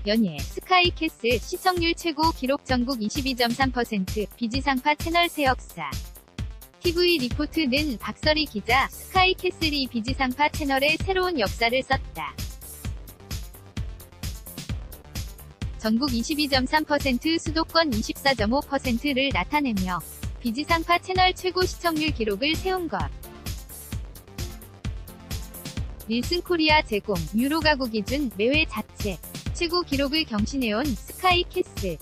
연예, 스카이캐슬, 시청률 최고 기록 전국 22.3%, 비지상파 채널 새 역사. TV 리포트는 박설희 기자, 스카이캐슬이 비지상파 채널에 새로운 역사를 썼다. 전국 22.3%, 수도권 24.5%를 나타내며 비지상파 채널 최고 시청률 기록을 세운 것. 닐슨 코리아 제공, 유로 가구 기준 매회 자체 최고 기록을 경신해온 스카이캐슬.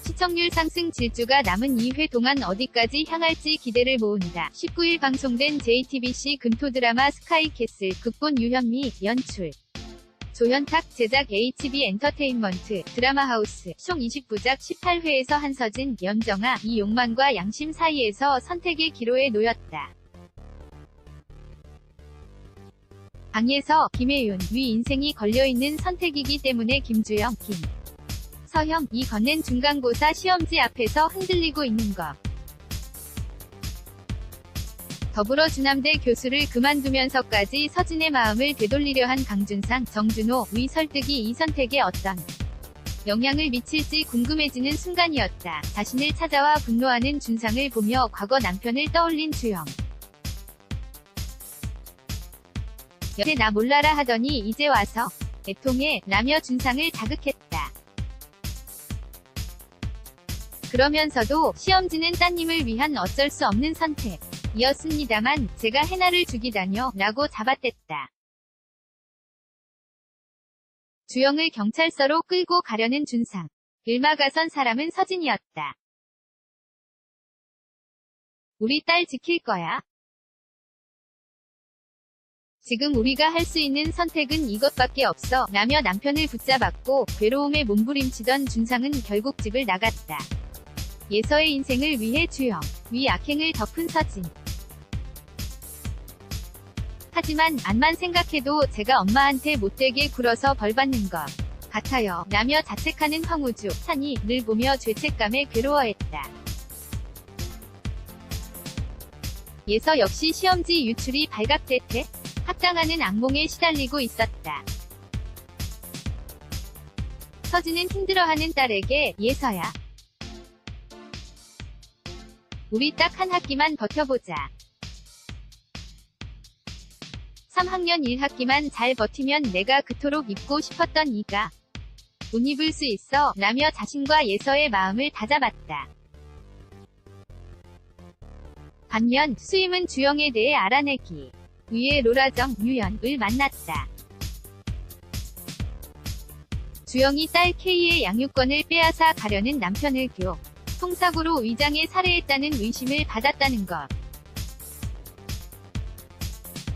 시청률 상승 질주가 남은 2회 동안 어디까지 향할지 기대를 모은다. 19일 방송된 JTBC 금토 드라마 스카이캐슬, 극본 유현미, 연출 조현탁, 제작 HB 엔터테인먼트, 드라마하우스, 총 29작 18회에서 한서진, 염정아, 이용만과 양심 사이에서 선택의 기로에 놓였다. 방에서 김혜윤, 위 인생이 걸려있는 선택이기 때문에 김주영, 서형, 이 건넨 중간고사 시험지 앞에서 흔들리고 있는 것. 더불어 주남대 교수를 그만두면서까지 서진의 마음을 되돌리려 한 강준상, 정준호, 위 설득이 이 선택에 어떤 영향을 미칠지 궁금해지는 순간이었다. 자신을 찾아와 분노하는 준상을 보며 과거 남편을 떠올린 주영. 여태 나 몰라라 하더니 이제 와서 애통해 라며 준상을 자극했다. 그러면서도 시험지는 따님을 위한 어쩔 수 없는 선택 이었습니다만 제가 해나를 죽이다뇨 라고 잡아댔다. 주영을 경찰서로 끌고 가려는 준상. 일마가선 사람은 서진이었다. 우리 딸 지킬 거야. 지금 우리가 할 수 있는 선택은 이것밖에 없어 라며 남편을 붙잡았고 괴로움에 몸부림치던 준상은 결국 집을 나갔다. 예서의 인생을 위해 주영, 위 악행을 덮은 서진. 하지만 암만 생각해도 제가 엄마한테 못되게 굴어서 벌받는 것 같아요 라며 자책하는 황우주, 산이 늘 보며 죄책감에 괴로워했다. 예서 역시 시험지 유출이 발각됐대 합당하는 악몽에 시달리고 있었다. 서진은 힘들어하는 딸에게 예서야. 우리 딱 한 학기만 버텨보자. 3학년 1학기만 잘 버티면 내가 그토록 입고 싶었던 이가 옷 입을 수 있어 라며 자신과 예서의 마음을 다잡았다. 반면 수임은 주영에 대해 알아내기 위해 로라정, 유연을 만났다. 주영이 딸 K의 양육권을 빼앗아 가려는 남편을 교통사고로 위장해 살해했다는 의심을 받았다는 것.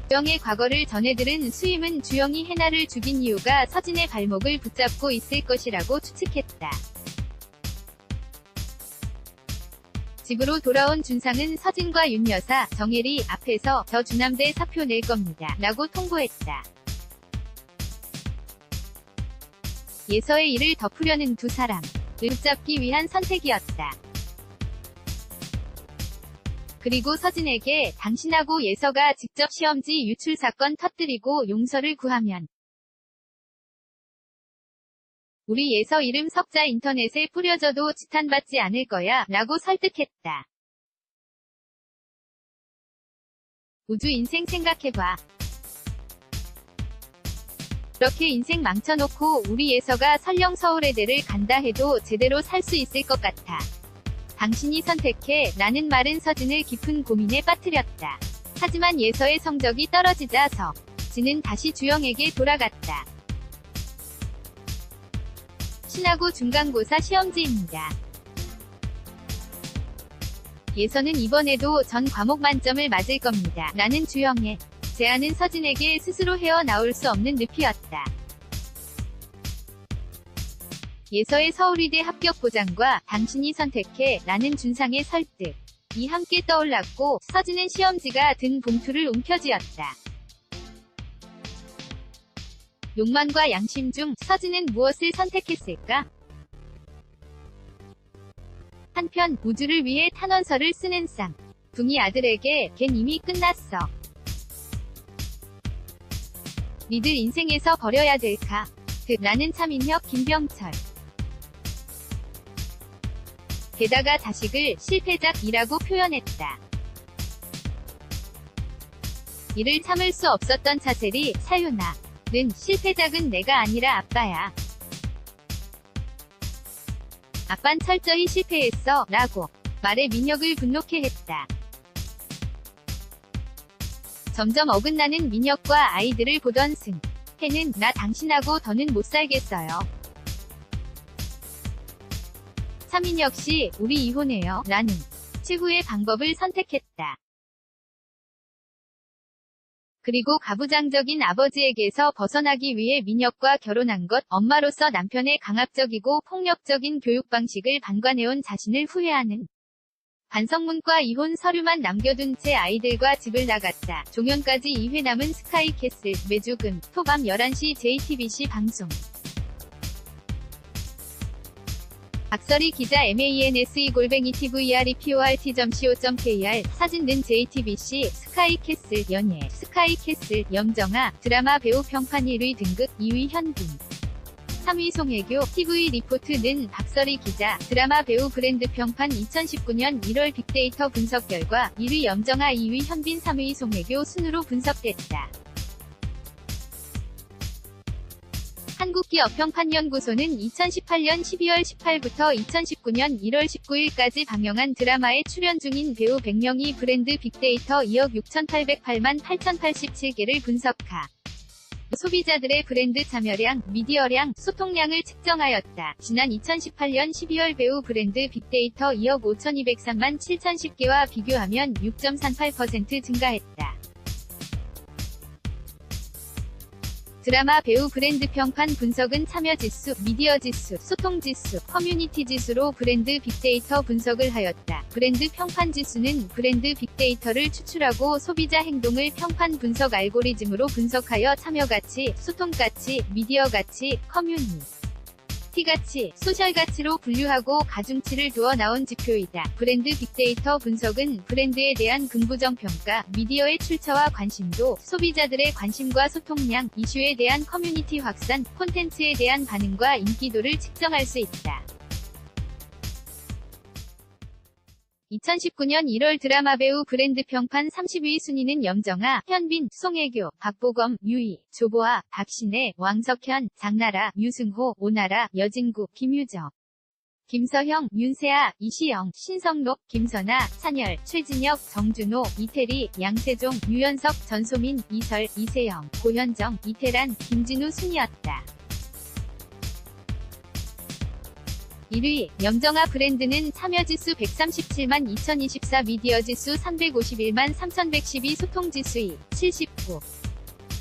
주영의 과거를 전해들은 수임은 주영이 해나를 죽인 이유가 서진의 발목을 붙잡고 있을 것이라고 추측했다. 집으로 돌아온 준상은 서진과 윤여사, 정혜리 앞에서 저 주남대 사표 낼 겁니다 라고 통보했다. 예서의 일을 덮으려는 두 사람을 붙잡기 위한 선택이었다. 그리고 서진에게 당신하고 예서가 직접 시험지 유출 사건 터뜨리고 용서를 구하면 우리 예서 이름 석자 인터넷에 뿌려져도 지탄받지 않을 거야 라고 설득했다. 우주 인생 생각해봐. 그렇게 인생 망쳐놓고 우리 예서가 설령 서울예대를 간다 해도 제대로 살 수 있을 것 같아. 당신이 선택해 라는 말은 서진을 깊은 고민에 빠뜨렸다. 하지만 예서의 성적이 떨어지자 서진은 다시 주영에게 돌아갔다. 신하고 중간고사 시험지입니다. 예서는 이번에도 전 과목 만점을 맞을 겁니다 라는 주영의 제안은 서진에게 스스로 헤어나올 수 없는 늪이었다. 예서의 서울의대 합격 보장과 당신이 선택해 라는 준상의 설득이 함께 떠올랐고 서진은 시험지가 든 봉투를 움켜쥐었다. 욕망과 양심 중 서진은 무엇을 선택했을까? 한편 우주를 위해 탄원서를 쓰는 쌍둥이 아들에게 걘 이미 끝났어. 니들 인생에서 버려야 될까? 라는 차민혁, 김병철. 게다가 자식을 실패작이라고 표현했다. 이를 참을 수 없었던 차셀이 사유나는 실패작은 내가 아니라 아빠야. 아빤 철저히 실패했어 라고 말해 민혁을 분노케 했다. 점점 어긋나는 민혁과 아이들을 보던 승혜는 나 당신하고 더는 못 살겠어요. 차민혁 씨, 우리 이혼해요 라는 최후의 방법을 선택했다. 그리고 가부장적인 아버지에게서 벗어나기 위해 민혁과 결혼한 것, 엄마로서 남편의 강압적이고 폭력적인 교육 방식을 방관해온 자신을 후회하는 반성문과 이혼 서류만 남겨둔 채 아이들과 집을 나갔다. 종영까지 2회 남은 스카이캐슬, 매주 금, 토 밤 11시 JTBC 방송. 박설희 기자 manse@tvreport.co.kr 사진 는 JTBC 스카이캐슬 연예 스카이캐슬 염정아 드라마 배우 평판 1위 등극 2위 현빈 3위 송혜교 TV 리포트는 박설희 기자 드라마 배우 브랜드 평판 2019년 1월 빅데이터 분석 결과 1위 염정아 2위 현빈 3위 송혜교 순으로 분석됐다. 한국기업평판연구소는 2018년 12월 18부터 2019년 1월 19일까지 방영한 드라마에 출연 중인 배우 100명이 브랜드 빅데이터 2억 6,808만 8,087개를 분석하 소비자들의 브랜드 참여량, 미디어량, 소통량을 측정하였다. 지난 2018년 12월 배우 브랜드 빅데이터 2억 5,203만 7,010개와 비교하면 6.38% 증가했다. 드라마 배우 브랜드 평판 분석은 참여지수, 미디어지수, 소통지수, 커뮤니티지수로 브랜드 빅데이터 분석을 하였다. 브랜드 평판지수는 브랜드 빅데이터를 추출하고 소비자 행동을 평판 분석 알고리즘으로 분석하여 참여가치, 소통가치, 미디어가치, 커뮤니티가치, 소셜가치로 분류하고 가중치를 두어 나온 지표이다. 브랜드 빅데이터 분석은 브랜드에 대한 긍부정 평가, 미디어의 출처와 관심도, 소비자들의 관심과 소통량, 이슈에 대한 커뮤니티 확산, 콘텐츠에 대한 반응과 인기도를 측정할 수 있다. 2019년 1월 드라마 배우 브랜드 평판 30위 순위는 염정아, 현빈, 송혜교, 박보검, 유희, 조보아, 박신혜, 왕석현, 장나라, 유승호, 오나라, 여진구, 김유정, 김서형, 윤세아, 이시영, 신성록, 김선아, 찬열, 최진혁, 정준호, 이태리, 양세종, 유연석, 전소민, 이설, 이세영, 고현정, 이태란, 김진우 순이었다. 1위, 염정아 브랜드는 참여지수 137만 2024 미디어지수 351만 3112 소통지수 79.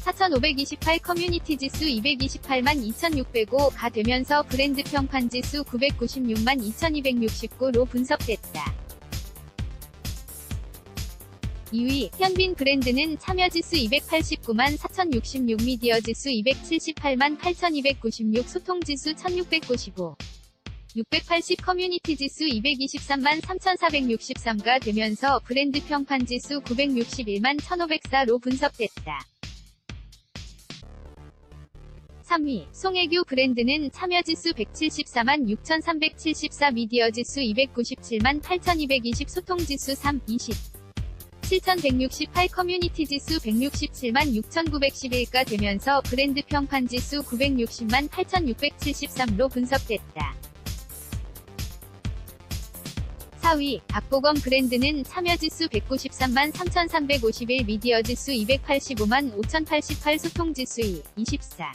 4,528 커뮤니티지수 228만 2,605가 되면서 브랜드 평판지수 996만 2,269로 분석됐다. 2위, 현빈 브랜드는 참여지수 289만 4,066 미디어지수 278만 8,296 소통지수 1,695. 680 커뮤니티지수 223만 3,463가 되면서 브랜드 평판지수 961만 1,504로 분석됐다. 3위, 송혜교 브랜드는 참여지수 174만 6,374 미디어지수 297만 8,220 소통지수 3, 20. 7,168 커뮤니티지수 167만 6,911가 되면서 브랜드 평판지수 960만 8,673로 분석됐다. 4위, 박보검 브랜드는 참여지수 193만 3,351 미디어지수 285만 5,088 소통지수 2, 24.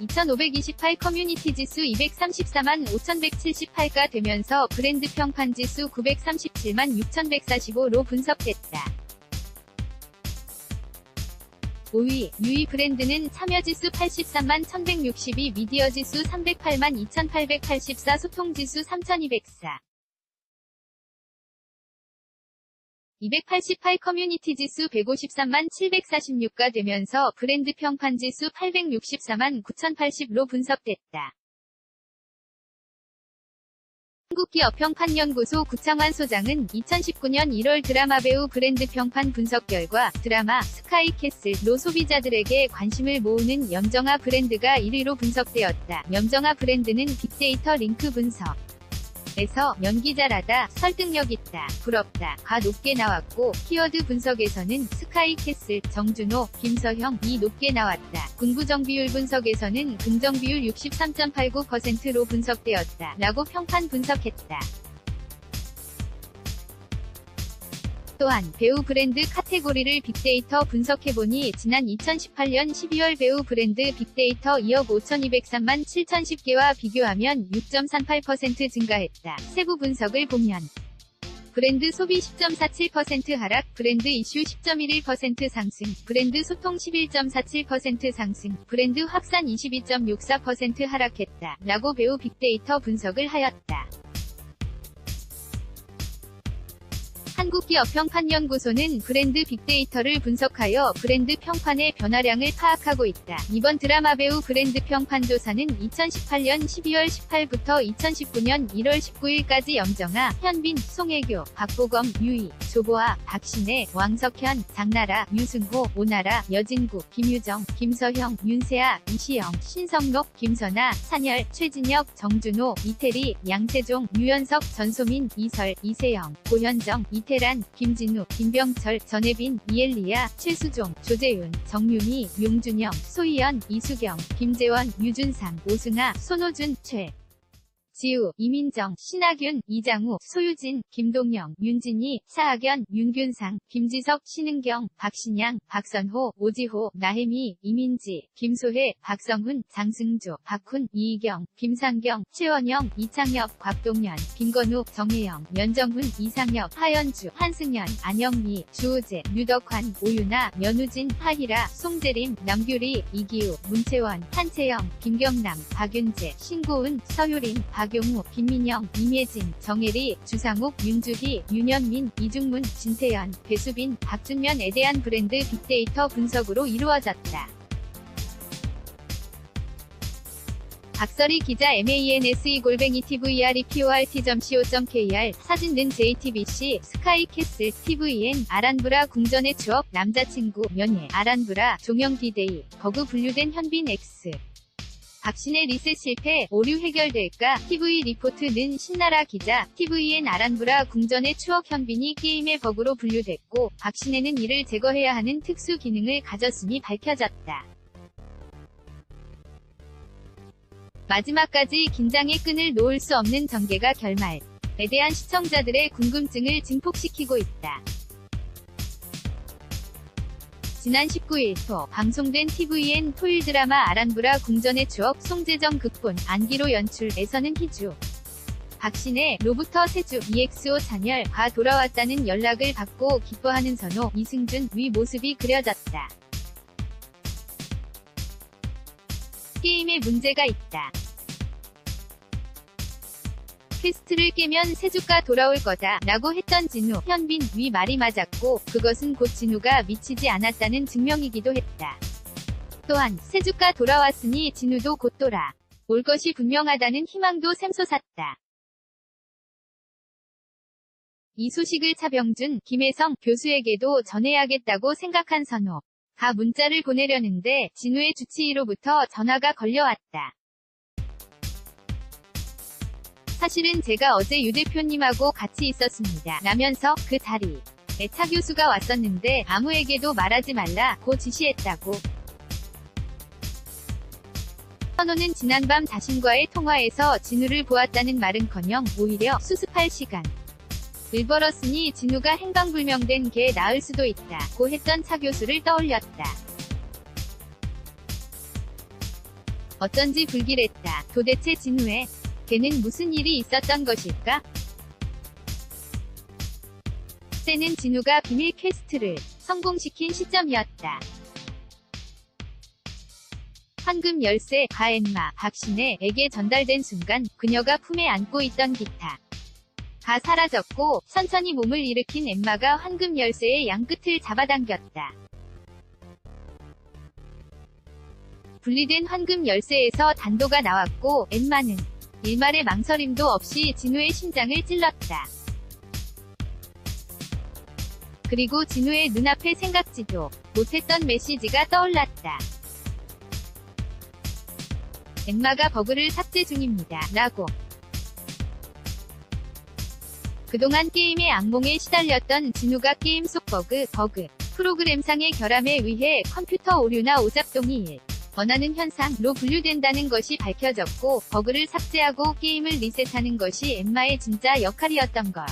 2,528 커뮤니티지수 234만 5,178가 되면서 브랜드 평판지수 937만 6,145로 분석됐다. 5위, 유희 브랜드는 참여지수 83만 1,162 미디어지수 308만 2,884 소통지수 3,204. 288 커뮤니티지수 153만 746가 되면서 브랜드 평판지수 864만 9,080로 분석됐다. 한국기업평판연구소 구창환 소장은 2019년 1월 드라마 배우 브랜드 평판 분석 결과 드라마 스카이캐슬로 소비자들에게 관심을 모으는 염정아 브랜드가 1위로 분석되었다. 염정아 브랜드는 빅데이터 링크 분석 에서 연기잘하다, 설득력 있다, 부럽다, 가 높게 나왔고 키워드 분석에서는 스카이캐슬, 정준호, 김서형 이 높게 나왔다. 군부정비율 분석에서는 긍정비율 63.89%로 분석되었다. 라고 평판 분석했다. 또한 배우 브랜드 카테고리를 빅데이터 분석해보니 지난 2018년 12월 배우 브랜드 빅데이터 2억 5,203만 7,010개와 비교하면 6.38% 증가했다. 세부 분석을 보면 브랜드 소비 10.47% 하락, 브랜드 이슈 10.11% 상승, 브랜드 소통 11.47% 상승, 브랜드 확산 22.64% 하락했다. 라고 배우 빅데이터 분석을 하였다. 한국기업평판연구소는 브랜드 빅데이터를 분석하여 브랜드 평판의 변화량을 파악하고 있다. 이번 드라마 배우 브랜드 평판 조사는 2018년 12월 18일부터 2019년 1월 19일까지 염정아, 현빈, 송혜교, 박보검, 유희, 조보아, 박신혜, 왕석현, 장나라, 유승호, 오나라, 여진구, 김유정, 김서형, 윤세아, 이시영, 신성록, 김선아, 찬열, 최진혁, 정준호, 이태리, 양세종, 유연석, 전소민, 이설, 이세영, 고현정, 이태란, 김진우, 김병철, 전혜빈, 이엘리아, 최수종, 조재윤, 정유미, 용준영, 소희연, 이수경, 김재원, 유준상, 오승아, 손호준, 지우, 이민정, 신하균, 이장우, 소유진, 김동영, 윤진희, 차학연, 윤균상, 김지석, 신은경, 박신양, 박선호, 오지호, 나혜미, 이민지, 김소혜, 박성훈, 장승조, 박훈, 이희경, 김상경, 최원영, 이창엽, 곽동현, 김건우, 정혜영, 연정훈, 이상엽, 하연주, 한승연, 안영미, 주호재, 류덕환, 오유나, 연우진, 하희라, 송재림, 남규리, 이기우, 문채원, 한채영, 김경남, 박윤재, 신고은, 서효린, 박용우, 김민영, 임예진, 정혜리, 주상욱, 윤주희, 윤현민, 이중문, 진태연, 배수빈, 박준면에 대한 브랜드 빅데이터 분석으로 이루어졌다. 박설희 기자 manse@tvreport.co.kr 사진는 JTBC 스카이캐슬 TVN 아란브라 궁전의 추억 남자친구 면회 아란브라 종영 디데이 버그 분류된 현빈 X 박신혜 리셋 실패 오류 해결될까 TV 리포트는 신나라 기자 TVN 아란브라 궁전의 추억 현빈이 게임의 버그로 분류됐고 박신혜는 이를 제거해야 하는 특수 기능을 가졌음이 밝혀졌다. 마지막까지 긴장의 끈을 놓을 수 없는 전개가 결말에 대한 시청자들의 궁금증을 증폭시키고 있다. 지난 19일 방송된 TVN 토일 드라마 아란브라 궁전의 추억 송재정 극본 안기로 연출에서는 희주, 박신혜, 로부터 세주, EXO 찬열과 돌아왔다는 연락을 받고 기뻐하는 선호, 이승준 위 모습이 그려졌다. 게임에 문제가 있다. 퀘스트를 깨면 세주가 돌아올 거다 라고 했던 진우, 현빈 위 말이 맞았고 그것은 곧 진우가 미치지 않았다는 증명이기도 했다. 또한 세주가 돌아왔으니 진우도 곧 돌아올 것이 분명하다는 희망도 샘솟았다. 이 소식을 차병준, 김혜성 교수에게도 전해야겠다고 생각한 선호가 문자를 보내려는데 진우의 주치의로부터 전화가 걸려왔다. 사실은 제가 어제 유 대표님하고 같이 있었습니다. 라면서 그 자리에 차 교수가 왔었는데 아무에게도 말하지 말라고 지시했다고. 선호는 지난밤 자신과의 통화에서 진우를 보았다는 말은커녕 오히려 수습할 시간을 벌었으니 진우가 행방불명된 게 나을 수도 있다고 했던 차 교수를 떠올렸다. 어쩐지 불길했다. 도대체 진우의 걔는 무슨 일이 있었던 것일까? 때는 진우가 비밀 퀘스트를 성공시킨 시점이었다. 황금 열쇠가 엠마 박신혜에게 전달된 순간 그녀가 품에 안고 있던 기타가 사라졌고 천천히 몸을 일으킨 엠마가 황금 열쇠의 양끝을 잡아당겼다. 분리된 황금 열쇠에서 단도가 나왔고 엠마는 일말의 망설임도 없이 진우의 심장을 찔렀다. 그리고 진우의 눈앞에 생각지도 못했던 메시지가 떠올랐다. 엠마가 버그를 삭제 중입니다. 라고. 그동안 게임의 악몽에 시달렸던 진우가 게임 속 버그, 프로그램상의 결함에 의해 컴퓨터 오류나 오작동이 원하는 현상로 분류된다는 것이 밝혀졌고, 버그를 삭제하고 게임을 리셋하는 것이 엠마의 진짜 역할이었던 것.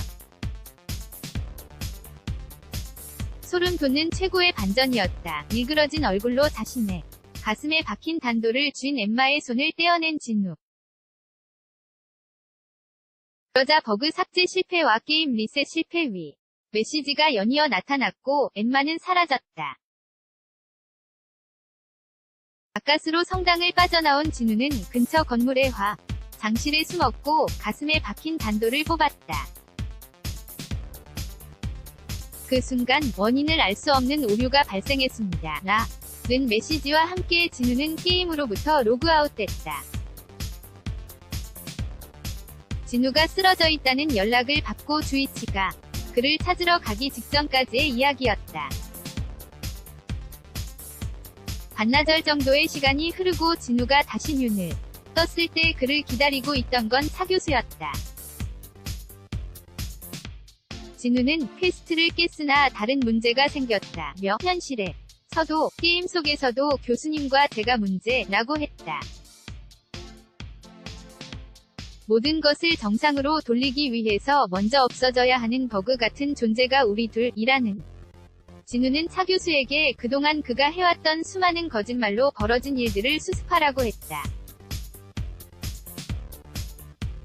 소름 돋는 최고의 반전이었다. 일그러진 얼굴로 자신의 가슴에 박힌 단도를 쥔 엠마의 손을 떼어낸 진우. 그러자 버그 삭제 실패와 게임 리셋 실패 위 메시지가 연이어 나타났고 엠마는 사라졌다. 가까스로 성당을 빠져나온 진우는 근처 건물의 장실에 숨었고 가슴에 박힌 단도를 뽑았다. 그 순간 원인을 알 수 없는 오류가 발생했습니다. 는 메시지와 함께 진우는 게임으로부터 로그아웃됐다. 진우가 쓰러져 있다는 연락을 받고 주이치가 그를 찾으러 가기 직전까지의 이야기였다. 반나절 정도의 시간이 흐르고 진우가 다시 눈을 떴을 때 그를 기다리고 있던 건 사교수였다. 진우는 퀘스트를 깼으나 다른 문제가 생겼다며 현실에서도 게임 속에서도 교수님과 제가 문제라고 했다. 모든 것을 정상으로 돌리기 위해서 먼저 없어져야 하는 버그 같은 존재가 우리 둘이라는. 진우는 차 교수에게 그동안 그가 해왔던 수많은 거짓말로 벌어진 일들을 수습하라고 했다.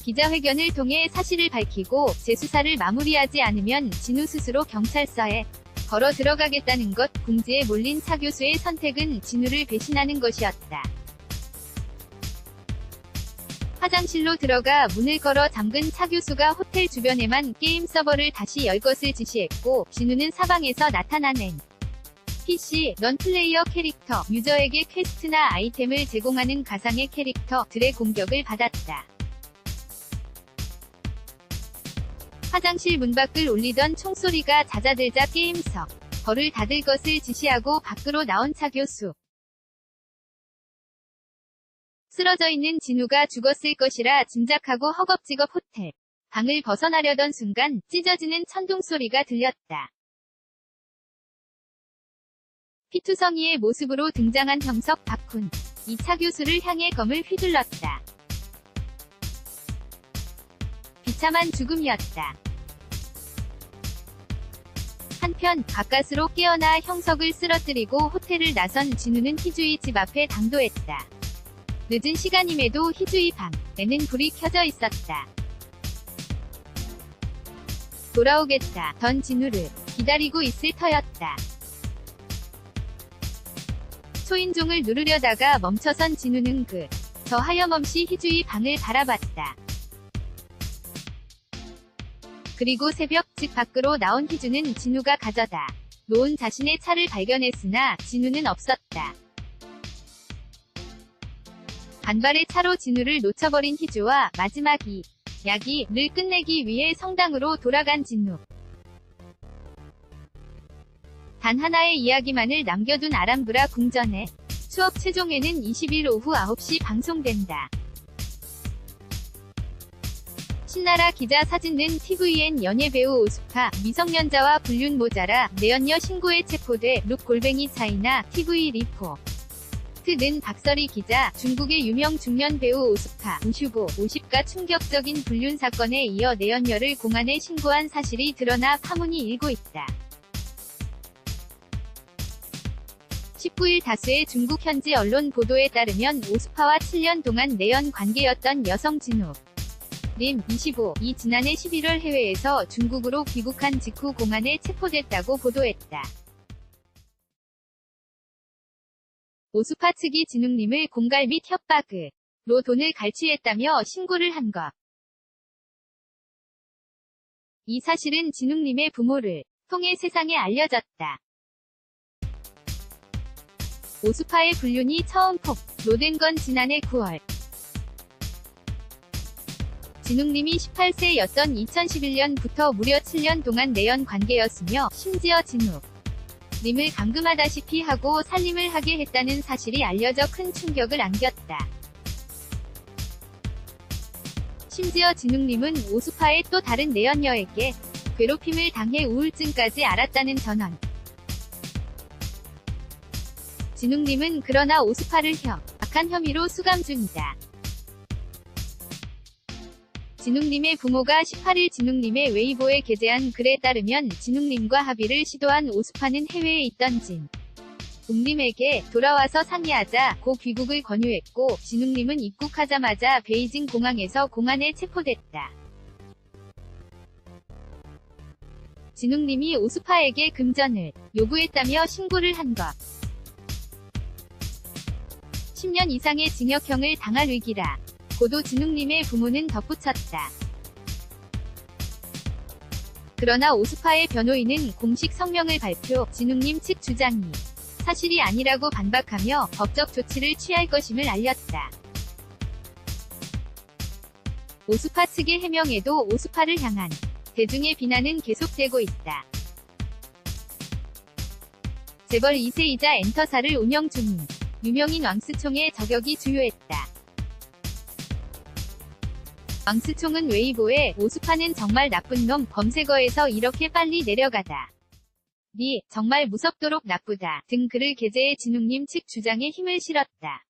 기자회견을 통해 사실을 밝히고 재수사를 마무리하지 않으면 진우 스스로 경찰서에 걸어 들어가겠다는 것. 궁지에 몰린 차 교수의 선택은 진우를 배신하는 것이었다. 화장실로 들어가 문을 걸어 잠근 차 교수가 호텔 주변에만 게임 서버를 다시 열 것을 지시했고, 진우는 사방에서 나타난 NPC, 넌플레이어 캐릭터, 유저에게 퀘스트나 아이템을 제공하는 가상의 캐릭터들의 공격을 받았다. 화장실 문 밖을 울리던 총소리가 잦아들자 게임석 벌을 닫을 것을 지시하고 밖으로 나온 차 교수. 쓰러져 있는 진우가 죽었을 것이라 짐작하고 허겁지겁 호텔 방을 벗어나려던 순간 찢어지는 천둥 소리가 들렸다. 피투성이의 모습으로 등장한 형석 박훈. 이 차 교수를 향해 검을 휘둘렀다. 비참한 죽음이었다. 한편 가까스로 깨어나 형석을 쓰러뜨리고 호텔을 나선 진우는 희주이 집 앞에 당도했다. 늦은 시간임에도 희주이 방에는 불이 켜져 있었다. 돌아오겠다 던 진우를 기다리고 있을 터였다. 초인종을 누르려다가 멈춰선 진우는 저 하염없이 희주이 방을 바라봤다. 그리고 새벽 집 밖으로 나온 희주는 진우가 가져다 놓은 자신의 차를 발견했으나 진우는 없었다. 간발의 차로 진우를 놓쳐버린 희주와 마지막 이야기를 끝내기 위해 성당으로 돌아간 진우. 단 하나의 이야기만을 남겨둔 아람브라 궁전의 추억 최종회는 20일 오후 9시 방송된다. 신나라 기자 사진는 tvN 연예배우 오수파, 미성년자와 불륜 모자라 내연녀 신고에 체포돼 룩 골뱅이 차이나 TV 리포트는 박설희 기자, 중국의 유명 중년 배우 오수파, 우슈고 50가 충격적인 불륜 사건에 이어 내연녀를 공안에 신고한 사실이 드러나 파문이 일고 있다. 19일 다수의 중국 현지 언론 보도에 따르면 오수파와 7년 동안 내연 관계였던 여성 진우 님 25이 지난해 11월 해외에서 중국으로 귀국한 직후 공안에 체포됐다고 보도했다. 오수파 측이 진욱님을 공갈 및 협박으로 돈을 갈취했다며 신고를 한 것. 이 사실은 진욱님의 부모를 통해 세상에 알려졌다. 오수파의 불륜이 처음 폭로된 건 지난해 9월. 진욱님이 18세였던 2011년부터 무려 7년 동안 내연 관계였으며 심지어 진욱님을 감금하다시피 하고 살림을 하게 했다는 사실이 알려져 큰 충격을 안겼다. 심지어 진욱님은 오수파의 또 다른 내연녀에게 괴롭힘을 당해 우울증까지 앓았다는 전언. 진욱님은 그러나 오수파를 악한 혐의로 수감 중이다. 진욱님의 부모가 18일 진욱님의 웨이보에 게재한 글에 따르면 진욱님과 합의를 시도한 오수파는 해외에 있던 진욱님에게 돌아와서 상의하자 고 귀국을 권유했고 진욱님은 입국하자마자 베이징 공항에서 공안에 체포됐다. 진욱님이 오수파에게 금전을 요구했다며 신고를 한 것. 10년 이상의 징역형을 당할 위기라. 고도 진욱님의 부모는 덧붙였다. 그러나 오수파의 변호인은 공식 성명을 발표, 진욱님 측 주장이 사실이 아니라고 반박하며 법적 조치를 취할 것임을 알렸다. 오수파 측의 해명에도 오수파를 향한 대중의 비난은 계속되고 있다. 재벌 2세이자 엔터사를 운영 중인 유명인 왕스총의 저격이 주요했다. 왕스총은 웨이보에 오수파는 정말 나쁜 놈 검색어에서 이렇게 빨리 내려가다. 니 정말 무섭도록 나쁘다 등 글을 게재해 진욱님 측 주장에 힘을 실었다.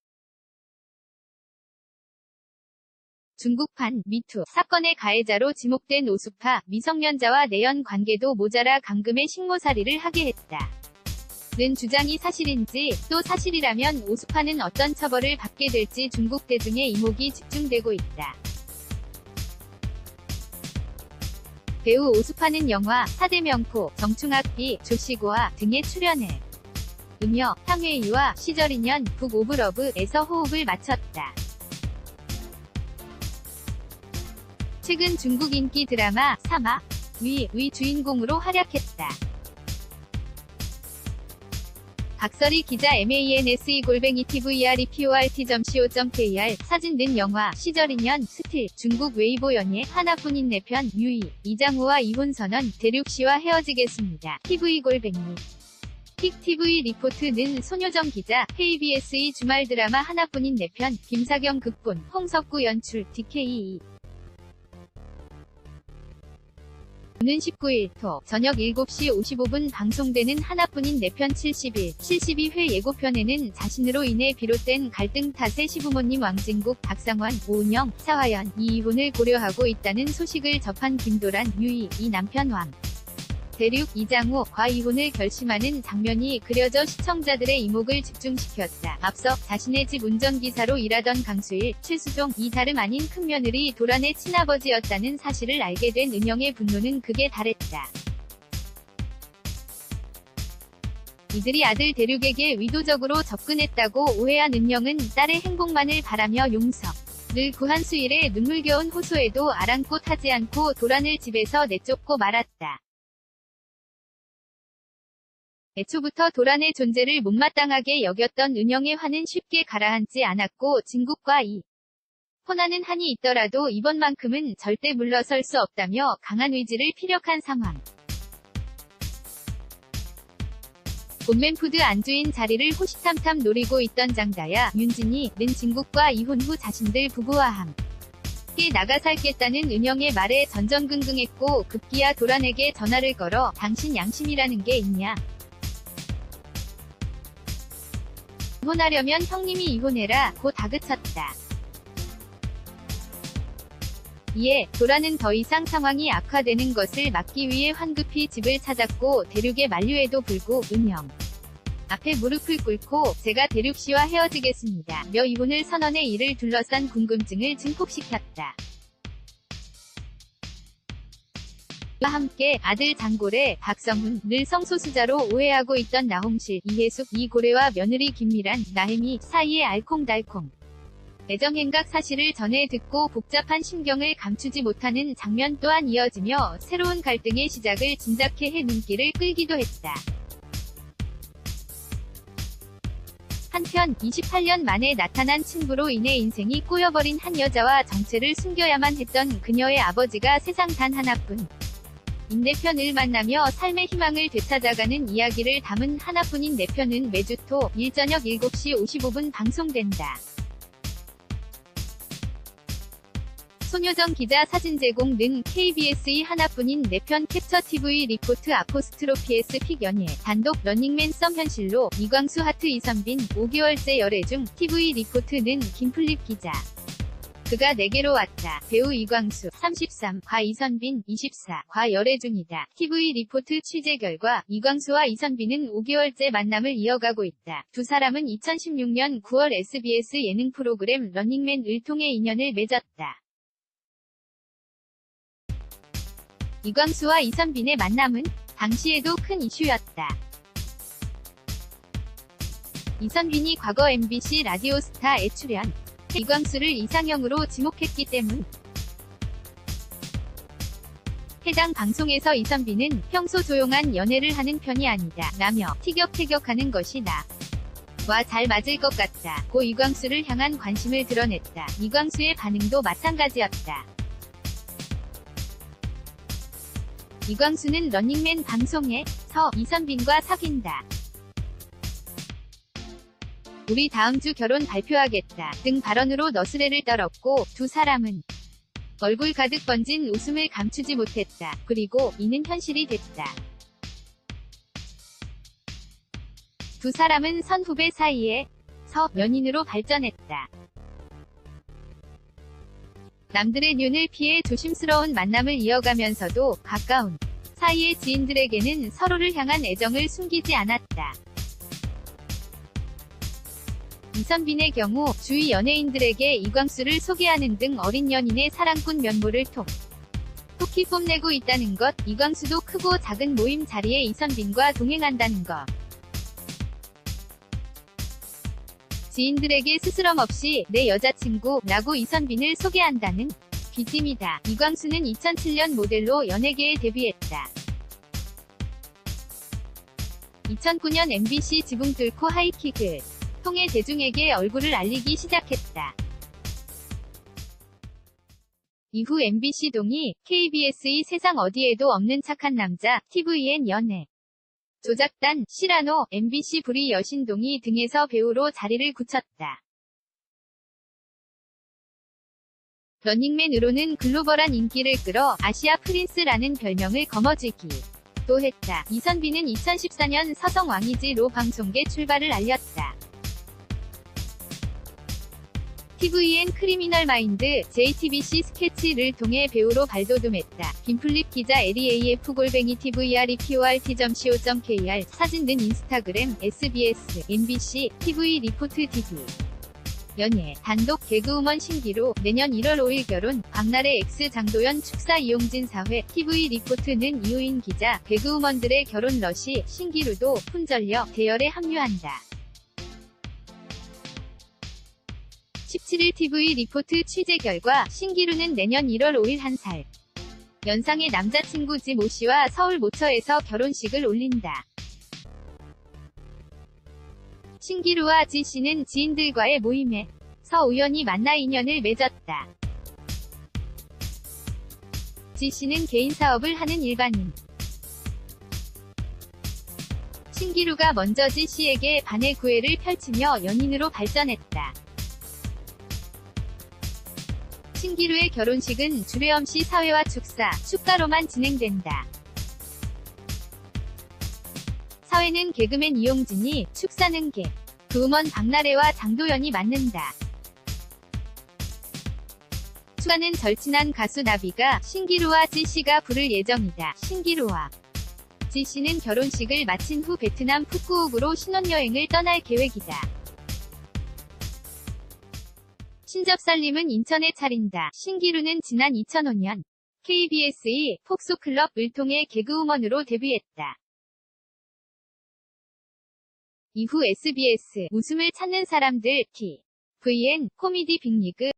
중국판 미투 사건의 가해자로 지목된 오수파 미성년자와 내연 관계도 모자라 감금의 식모살이를 하게 했다. 는 주장이 사실인지 또 사실이라면 오수파는 어떤 처벌을 받게 될지 중국 대중의 이목이 집중되고 있다. 배우 오수파는 영화 사대명포, 정충학비, 조시고아 등에 출연해 으며 향회이와 시절인연 북 오브 러브에서 호흡을 맞췄다. 최근 중국 인기 드라마 사마 위 주인공으로 활약했다. 박설희 기자 manse@tvreport.co.kr 사진 등 영화 시절인연 스틸 중국 웨이보 연예 하나뿐인 내 편 유이 이장우와 이혼 선언 대륙씨와 헤어지겠습니다. tv 픽TV 리포트는 손효정 기자 KBS의 주말 드라마 하나뿐인 내 편 김사경 극본 홍석구 연출 DKE 오는 19일 토 저녁 7시 55분 방송되는 하나뿐인 내 편 72회 예고편에는 자신으로 인해 비롯된 갈등 탓에 시부모님 왕진국, 박상원, 오은영, 사화연, 이혼을 고려하고 있다는 소식을 접한 김도란, 유이, 이 남편 왕 대륙, 이장우과 이혼을 결심하는 장면이 그려져 시청자들의 이목을 집중시켰다. 앞서 자신의 집 운전기사로 일하던 강수일, 최수종, 이 다름 아닌 큰며느리 도란의 친아버지였다는 사실을 알게 된 은영의 분노는 극에 달했다. 이들이 아들 대륙에게 의도적으로 접근했다고 오해한 은영은 딸의 행복만을 바라며 용서를 구한 수일에 눈물겨운 호소에도 아랑곳하지 않고 도란을 집에서 내쫓고 말았다. 애초부터 도란의 존재를 못마땅하게 여겼던 은영의 화는 쉽게 가라앉지 않았고 진국과 이 호나는 한이 있더라도 이번만큼은 절대 물러설 수 없다며 강한 의지를 피력한 상황. 본맨푸드 안주인 자리를 호시탐탐 노리고 있던 장다야, 윤진이는 진국과 이혼 후 자신들 부부와 함께 나가 살겠다는 은영의 말에 전전긍긍했고 급기야 도란에게 전화를 걸어 당신 양심이라는 게 있냐? 이혼하려면 형님이 이혼해라 고 다그쳤다. 이에 도란은 더 이상 상황이 악화되는 것을 막기 위해 황급히 집을 찾았고 대륙의 만류에도 불구 은영 앞에 무릎을 꿇고 제가 대륙씨와 헤어지겠습니다 며 이혼을 선언해 이를 둘러싼 궁금증을 증폭시켰다. 와 함께 아들 장고래, 박성훈을 성소수자로 오해하고 있던 나홍실, 이혜숙, 이고래와 며느리 김미란, 나혜미 사이에 알콩달콩 애정행각 사실을 전해 듣고 복잡한 심경을 감추지 못하는 장면 또한 이어지며 새로운 갈등의 시작을 짐작해 해 눈길을 끌기도 했다. 한편 28년 만에 나타난 친부로 인해 인생이 꼬여버린 한 여자와 정체를 숨겨야만 했던 그녀의 아버지가 세상 단 하나뿐 인 내 편을 만나며 삶의 희망을 되찾아가는 이야기를 담은 하나뿐인 내 편은 매주 토 일 저녁 7시 55분 방송된다. 손효정 기자 사진 제공는 KBS의 하나뿐인 내 편 캡처 TV 리포트 아포스트로피에스 픽 연예 단독 러닝맨 썸 현실로 이광수 하트 이선빈 5개월째 열애 중 TV 리포트는 김플립 기자. 그가 내게로 왔다. 배우 이광수 33, 과 이선빈 24, 과 열애 중이다. TV 리포트 취재 결과 이광수와 이선빈은 5개월째 만남을 이어가고 있다. 두 사람은 2016년 9월 SBS 예능 프로그램 러닝맨을 통해 인연을 맺었다. 이광수와 이선빈의 만남은 당시에도 큰 이슈였다. 이선빈이 과거 MBC 라디오스타에 출연, 이광수를 이상형으로 지목했기 때문. 해당 방송에서 이선빈은 평소 조용한 연애를 하는 편이 아니다 라며 티격태격하는 것이 나와 잘 맞을 것 같다 고 이광수를 향한 관심을 드러냈다. 이광수의 반응도 마찬가지였다. 이광수는 러닝맨 방송에서 이선빈과 사귄다. 우리 다음 주 결혼 발표하겠다 등 발언으로 너스레를 떨었고 두 사람은 얼굴 가득 번진 웃음을 감추지 못했다. 그리고 이는 현실이 됐다. 두 사람은 선후배 사이에서 연인으로 발전했다. 남들의 눈을 피해 조심스러운 만남을 이어가면서도 가까운 사이의 지인들에게는 서로를 향한 애정을 숨기지 않았다. 이선빈의 경우 주위 연예인들에게 이광수를 소개하는 등 어린 연인의 사랑꾼 면모를 톡히 뽐내고 있다는 것, 이광수도 크고 작은 모임 자리에 이선빈과 동행한다는 것. 지인들에게 스스럼 없이 내 여자친구라고 이선빈을 소개한다는 비짐이다. 이광수는 2007년 모델로 연예계에 데뷔했다. 2009년 MBC 지붕 뚫고 하이킥을 통해 대중에게 얼굴을 알리기 시작했다. 이후 MBC 동이 KBS의 세상 어디에도 없는 착한 남자, TVN 연애 조작단, 시라노, MBC 불의 여신동이 등에서 배우로 자리를 굳혔다. 러닝맨으로는 글로벌한 인기를 끌어 아시아 프린스라는 별명을 거머쥐기도 했다. 이선빈은 2014년 서성 왕이지로 방송계 출발을 알렸다. TVN 크리미널 마인드, JTBC 스케치를 통해 배우로 발돋움했다. 김플립 기자 leaf@tvreport.co.kr 사진 등 인스타그램, SBS, MBC, TV 리포트 TV 연예, 단독 개그우먼 신기루, 내년 1월 5일 결혼, 박나래 X 장도연 축사 이용진 사회, TV 리포트는 이우인 기자, 개그우먼들의 결혼 러시, 신기루도 훈전력 대열에 합류한다. 17일 TV 리포트 취재 결과 신기루는 내년 1월 5일 1살 연상의 남자친구 지모 씨와 서울 모처에서 결혼식을 올린다. 신기루와 지 씨는 지인들과의 모임에서 우연히 만나 인연을 맺었다. 지 씨는 개인 사업을 하는 일반인. 신기루가 먼저 지 씨에게 반해 구애를 펼치며 연인으로 발전했다. 신기루의 결혼식은 주례엄씨 사회와 축사, 축가로만 진행된다. 사회는 개그맨 이용진이, 축사는 개그우먼 박나래와 장도연이 맡는다. 축가는 절친한 가수 나비가, 신기루와 지씨가 부를 예정이다. 신기루와 지씨는 결혼식을 마친 후 베트남 푸꾸옥으로 신혼여행을 떠날 계획이다. 신접살림은 인천에 차린다. 신기루는 지난 2005년 KBS의 폭소클럽을 통해 개그우먼으로 데뷔했다. 이후 SBS, 웃음을 찾는 사람들, TVN, 코미디 빅리그,